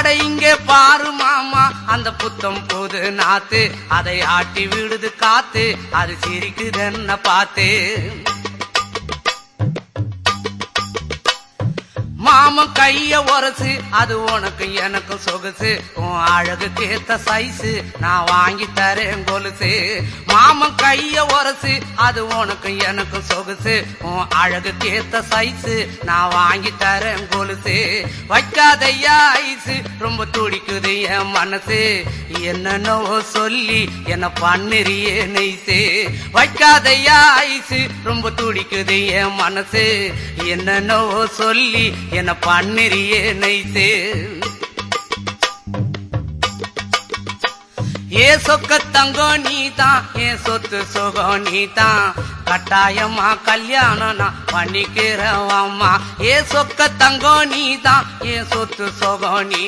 அட இங்கே பாரு மாமா அந்த புத்தம் புது நாத்து, அதை ஆட்டி விடுது காத்து, அது சிரிக்குதுன்ன பார்த்து. மாமன் கைய உரசு, அது உனக்கு எனக்கு சொகுசு, உன் அழகுக்கு ஏத்த சைஸு நான் வாங்கி தரேன் கொலுசு. மாமன் கைய உரசு, அது உனக்கு எனக்கு சொகுசு, உன் அழகுக்கு ஏத்த சைஸு நான் வாங்கி தரேன் கொலுசு. வைக்காதையா ஐசு, ரொம்ப துடிக்குது என் மனசு, என்னன்னோ சொல்லி என்ன பண்ணுறியே நெய்சு. வைக்காதையா ஐசு, ரொம்ப துடிக்குது என் மனசு, என்னன்னோ சொல்லி என்ன பண்ணுறியே நைசு. ஏ சொக்க தங்கம் நீதான், ஏன் சொத்து சுகம் நீதான், கட்டாயமா கல்யாணம் நான் பண்ணிக்கிறவம்மா. ஏ சொக்க தங்கம் நீதான், ஏன் சொத்து சுகம் நீ